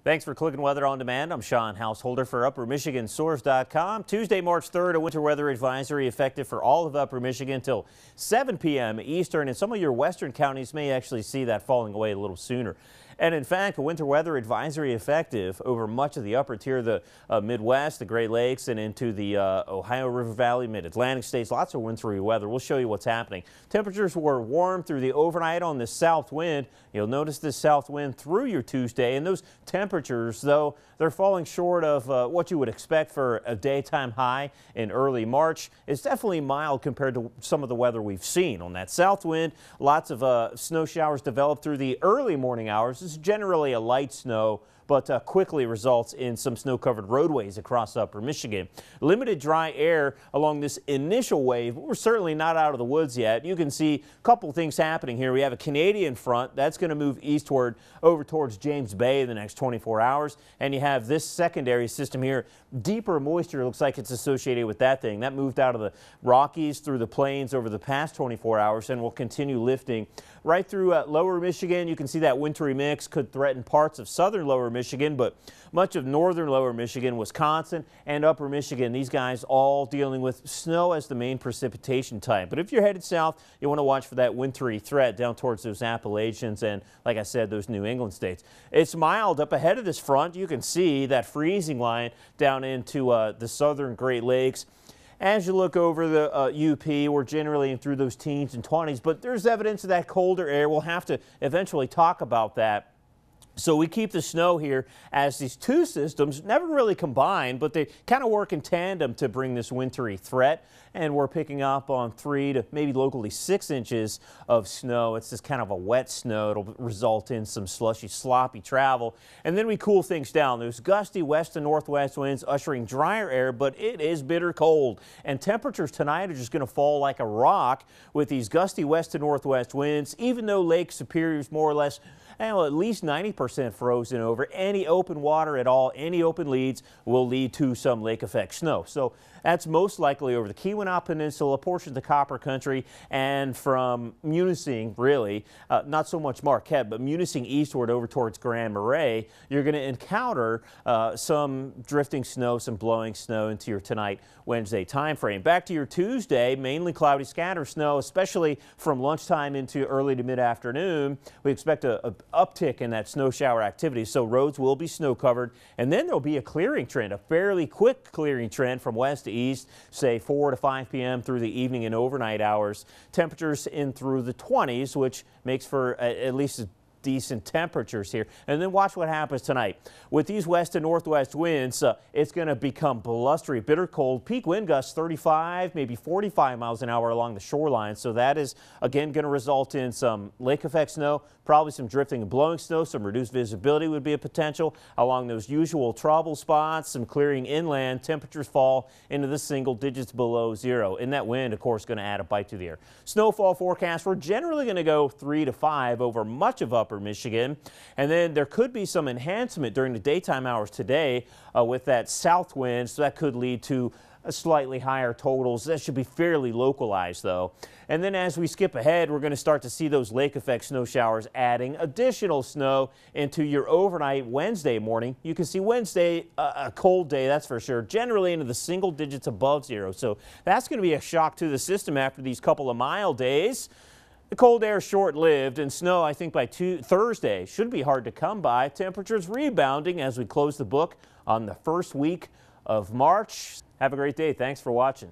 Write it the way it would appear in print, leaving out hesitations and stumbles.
Thanks for clicking Weather on Demand. I'm Sean Householder for UpperMichiganSource.com. Tuesday, March 3rd, a winter weather advisory effective for all of Upper Michigan until 7 p.m. Eastern, and some of your western counties may actually see that falling away a little sooner. And in fact, a winter weather advisory effective over much of the upper tier of the Midwest, the Great Lakes, and into the Ohio River Valley, Mid-Atlantic states. Lots of wintry weather. We'll show you what's happening. Temperatures were warm through the overnight on the south wind. You'll notice this south wind through your Tuesday, and those temperatures, though, they're falling short of what you would expect for a daytime high in early March. It's definitely mild compared to some of the weather we've seen on that south wind. Lots of snow showers developed through the early morning hours. This is generally a light snow, but quickly results in some snow-covered roadways across Upper Michigan. Limited dry air along this initial wave. We're certainly not out of the woods yet. You can see a couple things happening here. We have a Canadian front that's going to move eastward over towards James Bay in the next 24 hours. And you have this secondary system here. Deeper moisture looks like it's associated with that thing. That moved out of the Rockies through the plains over the past 24 hours and will continue lifting right through lower Michigan. You can see that wintry mix could threaten parts of southern lower Michigan, but much of northern lower Michigan, Wisconsin, and upper Michigan, these guys all dealing with snow as the main precipitation type. But if you're headed south, you want to watch for that wintry threat down towards those Appalachians and, like I said, those New England states. It's mild up ahead of this front. You can see that freezing line down into the southern Great Lakes. As you look over the UP, we're generally through those teens and 20s, but there's evidence of that colder air. We'll have to eventually talk about that. So we keep the snow here as these two systems never really combine, but they kind of work in tandem to bring this wintry threat. And we're picking up on 3 to maybe locally 6 inches of snow. It's just kind of a wet snow. It'll result in some slushy, sloppy travel. And then we cool things down. There's gusty west to northwest winds ushering drier air, but it is bitter cold. And temperatures tonight are just going to fall like a rock with these gusty west to northwest winds, even though Lake Superior is more or less at least 90% frozen over. Any open water at all, any open leads will lead to some lake effect snow. So that's most likely over the Keweenaw Peninsula, portions of the Copper Country, and from Munising, really, not so much Marquette, but Munising eastward over towards Grand Marais, you're going to encounter some drifting snow, some blowing snow into your tonight, Wednesday time frame. Back to your Tuesday, mainly cloudy scatter snow, especially from lunchtime into early to mid-afternoon. We expect a uptick in that snow shower activity, so roads will be snow covered, and then there'll be a clearing trend, a fairly quick clearing trend from west to east, say 4 to 5 p.m. through the evening and overnight hours. Temperatures in through the 20s, which makes for at least decent temperatures here. And then watch what happens tonight. With these west and northwest winds, it's going to become blustery, bitter cold. Peak wind gusts 35, maybe 45 miles an hour along the shoreline. So that is, again, going to result in some lake effect snow, probably some drifting and blowing snow. Some reduced visibility would be a potential along those usual trouble spots. Some clearing inland. Temperatures fall into the single digits below zero. And that wind, of course, going to add a bite to the air. Snowfall forecast, we're generally going to go 3 to 5 over much of Upper Michigan. And then there could be some enhancement during the daytime hours today with that south wind. So that could lead to slightly higher totals. That should be fairly localized, though. And then as we skip ahead, we're going to start to see those lake effect snow showers adding additional snow into your overnight Wednesday morning. You can see Wednesday, a cold day, that's for sure, generally into the single digits above zero. So that's going to be a shock to the system after these couple of mild days. The cold air is short-lived, and snow, I think, by Thursday should be hard to come by. Temperatures rebounding as we close the book on the first week of March. Have a great day. Thanks for watching.